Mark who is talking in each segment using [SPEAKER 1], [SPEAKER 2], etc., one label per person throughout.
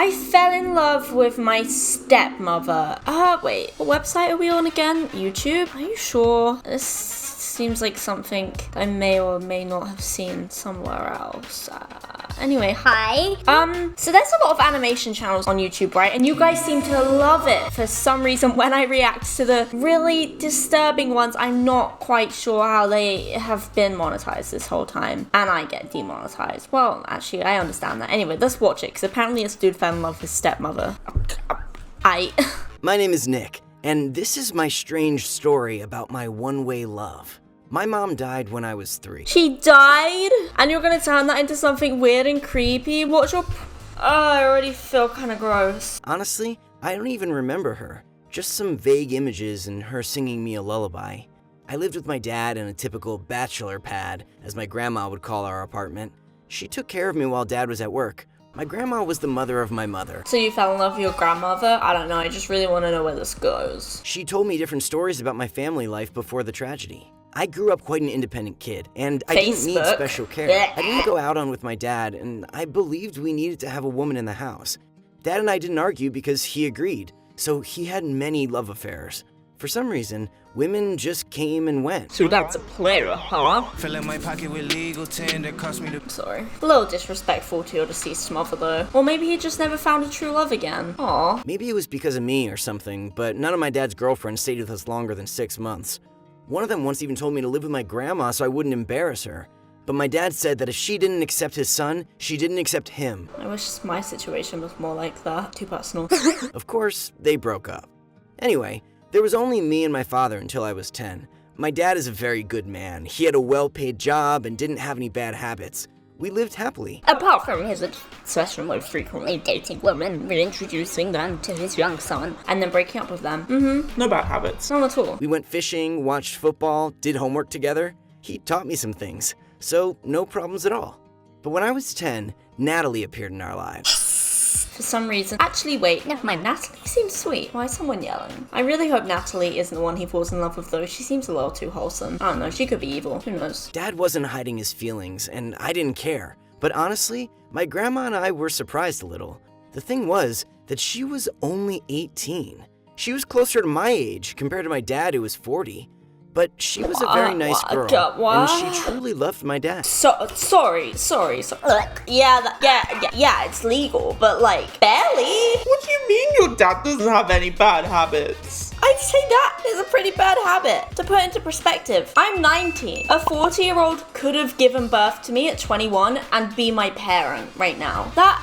[SPEAKER 1] I fell in love with my stepmother. Wait, what website are we on again? YouTube? Are you sure? This seems like something I may or may not have seen somewhere else. Anyway, hi. So there's a lot of animation channels on YouTube, right? And you guys seem to love it for some reason. When I react to the really disturbing ones, I'm not quite sure how they have been monetized this whole time. And I get demonetized. Well, actually, I understand that. Anyway, let's watch it, because apparently this dude fell in love with his stepmother.
[SPEAKER 2] My name is Nick, and this is my strange story about my one-way love. My mom died when I was 3.
[SPEAKER 1] She died? And you're gonna turn that into something weird and creepy? What's your... I already feel kind of gross.
[SPEAKER 2] Honestly, I don't even remember her. Just some vague images and her singing me a lullaby. I lived with my dad in a typical bachelor pad, as my grandma would call our apartment. She took care of me while Dad was at work. My grandma was the mother of my mother.
[SPEAKER 1] So you fell in love with your grandmother? I don't know, I just really want to know where this goes.
[SPEAKER 2] She told me different stories about my family life before the tragedy. I grew up quite an independent kid, and I didn't need special care. I didn't go out on with my dad, and I believed we needed to have a woman in the house. Dad and I didn't argue because he agreed, so he had many love affairs. For some reason, women just came and went.
[SPEAKER 3] So that's a player, huh?
[SPEAKER 4] Filling my pocket with legal tender cost me the...
[SPEAKER 1] Sorry. A little disrespectful to your deceased mother, though. Or maybe he just never found a true love again. Aw.
[SPEAKER 2] Maybe it was because of me or something, but none of my dad's girlfriends stayed with us longer than 6 months. One of them once even told me to live with my grandma so I wouldn't embarrass her. But my dad said that if she didn't accept his son, she didn't accept him.
[SPEAKER 1] I wish my situation was more like that. Too personal.
[SPEAKER 2] Of course, they broke up. Anyway, there was only me and my father until I was 10. My dad is a very good man. He had a well-paid job and didn't have any bad habits. We lived happily.
[SPEAKER 3] Apart from his obsession with frequently dating women, reintroducing them to his young son,
[SPEAKER 1] And then breaking up with them.
[SPEAKER 5] No bad habits.
[SPEAKER 1] None at all.
[SPEAKER 2] We went fishing, watched football, did homework together. He taught me some things, so no problems at all. But when I was 10, Natalie appeared in our lives.
[SPEAKER 1] For some reason. Actually, wait, never mind. Natalie seems sweet. Why is someone yelling? I really hope Natalie isn't the one he falls in love with, though. She seems a little too wholesome. I don't know, she could be evil. Who knows?
[SPEAKER 2] Dad wasn't hiding his feelings, and I didn't care. But honestly, my grandma and I were surprised a little. The thing was that she was only 18. She was closer to my age compared to my dad, who was 40. But she was a very nice girl, and she truly loved my dad.
[SPEAKER 1] Sorry. Yeah, it's legal, but like, barely.
[SPEAKER 5] What do you mean your dad doesn't have any bad habits?
[SPEAKER 1] I'd say that is a pretty bad habit. To put into perspective, I'm 19. A 40-year-old could have given birth to me at 21 and be my parent right now. That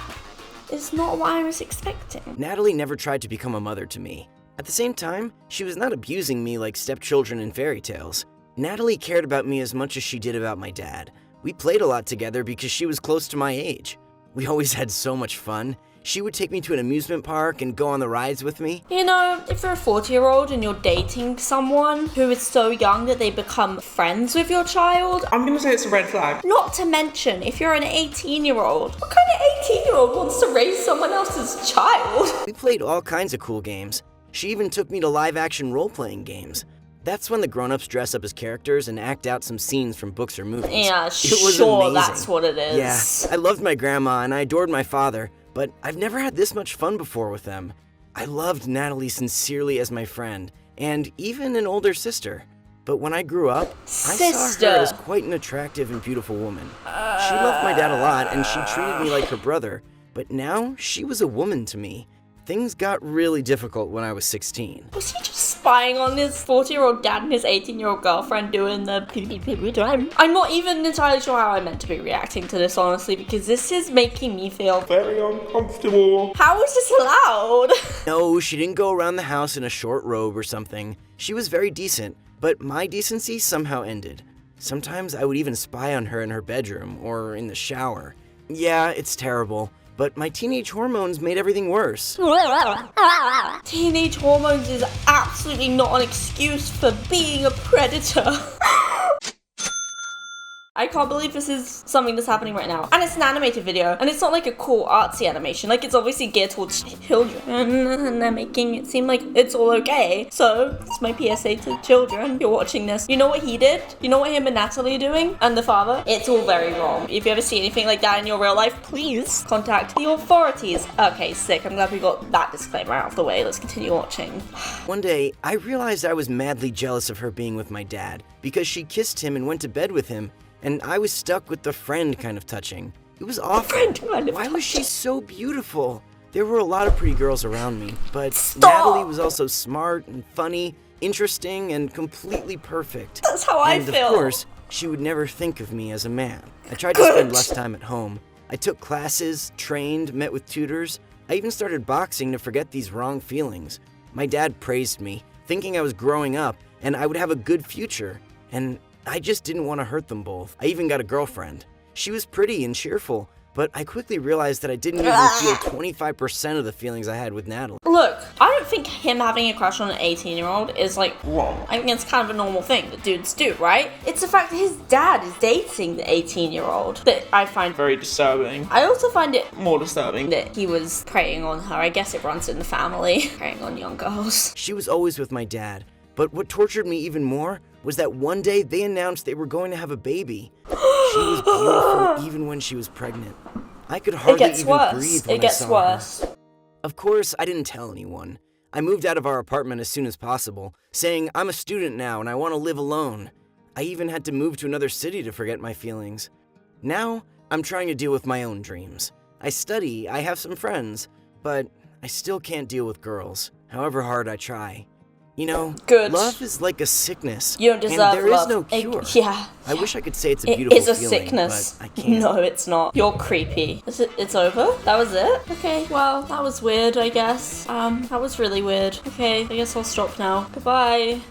[SPEAKER 1] is not what I was expecting.
[SPEAKER 2] Natalie never tried to become a mother to me. At the same time, she was not abusing me like stepchildren in fairy tales. Natalie cared about me as much as she did about my dad. We played a lot together because she was close to my age. We always had so much fun. She would take me to an amusement park and go on the rides with me.
[SPEAKER 1] You know, if you're a 40-year-old and you're dating someone who is so young that they become friends with your child,
[SPEAKER 5] I'm gonna say it's a red flag.
[SPEAKER 1] not to mention if you're an 18-year-old. What kind of 18-year-old wants to raise someone else's child?
[SPEAKER 2] We played all kinds of cool games. She even took me to live-action role-playing games. That's when the grown-ups dress up as characters and act out some scenes from books or movies.
[SPEAKER 1] Yeah,
[SPEAKER 2] It was
[SPEAKER 1] sure,
[SPEAKER 2] amazing.
[SPEAKER 1] that's what it is.
[SPEAKER 2] Yeah, I loved my grandma and I adored my father, but I've never had this much fun before with them. I loved Natalie sincerely as my friend, and even an older sister. But when I grew up, I saw her as quite an attractive and beautiful woman. She loved my dad a lot and she treated me like her brother, but now she was a woman to me. Things got really difficult when I was 16.
[SPEAKER 1] Was he just spying on his 40-year-old dad and his 18-year-old girlfriend doing the pee-pee-pee-pee time? I'm not even entirely sure how I meant to be reacting to this, honestly, because this is making me feel
[SPEAKER 5] Very uncomfortable.
[SPEAKER 1] How is this allowed?
[SPEAKER 2] No, she didn't go around the house in a short robe or something. She was very decent, but my decency somehow ended. Sometimes I would even spy on her in her bedroom or in the shower. Yeah, it's terrible. But my teenage hormones made everything worse.
[SPEAKER 1] Teenage hormones is absolutely not an excuse for being a predator. I can't believe this is something that's happening right now. And it's an animated video, and it's not like a cool artsy animation. Like, it's obviously geared towards children, and they're making it seem like it's all okay. So, it's my PSA to children. You're watching this. You know what he did? You know what him and Natalie are doing? And the father? It's all very wrong. If you ever see anything like that in your real life, please contact the authorities. Okay, sick. I'm glad we got that disclaimer out of the way. Let's continue watching.
[SPEAKER 2] One day, I realized I was madly jealous of her being with my dad because she kissed him and went to bed with him, and I was stuck with the friend kind of touching. It was awful. Why was she so beautiful? There were a lot of pretty girls around me, but Natalie was also smart and funny, interesting, and completely perfect.
[SPEAKER 1] That's how I feel.
[SPEAKER 2] And of course, she would never think of me as a man. I tried to spend less time at home. I took classes, trained, met with tutors. I even started boxing to forget these wrong feelings. My dad praised me, thinking I was growing up and I would have a good future. And I just didn't want to hurt them both. I even got a girlfriend. She was pretty and cheerful, but I quickly realized that I didn't even feel 25% of the feelings I had with Natalie.
[SPEAKER 1] Look, I don't think him having a crush on an 18-year-old is, like, wrong. I think it's kind of a normal thing that dudes do, right? It's the fact that his dad is dating the 18-year-old that I find
[SPEAKER 5] Very disturbing.
[SPEAKER 1] I also find it
[SPEAKER 5] More disturbing.
[SPEAKER 1] that he was preying on her. I guess it runs in the family. Preying on young girls.
[SPEAKER 2] She was always with my dad, but what tortured me even more was that one day they announced they were going to have a baby. She was beautiful even when she was pregnant. I could hardly even breathe when I saw her. Of course, I didn't tell anyone. I moved out of our apartment as soon as possible, saying I'm a student now and I want to live alone. I even had to move to another city to forget my feelings. Now, I'm trying to deal with my own dreams. I study, I have some friends, but I still can't deal with girls, however hard I try. You know, love is like a sickness.
[SPEAKER 1] You don't deserve
[SPEAKER 2] and there
[SPEAKER 1] love.
[SPEAKER 2] is no cure.
[SPEAKER 1] Yeah.
[SPEAKER 2] I wish I could say it's a beautiful
[SPEAKER 1] It is a
[SPEAKER 2] feeling,
[SPEAKER 1] sickness.
[SPEAKER 2] but I can't.
[SPEAKER 1] No, it's not. You're creepy. It's over? That was it? Okay, well, that was weird, I guess. That was really weird. Okay, I guess I'll stop now. Goodbye.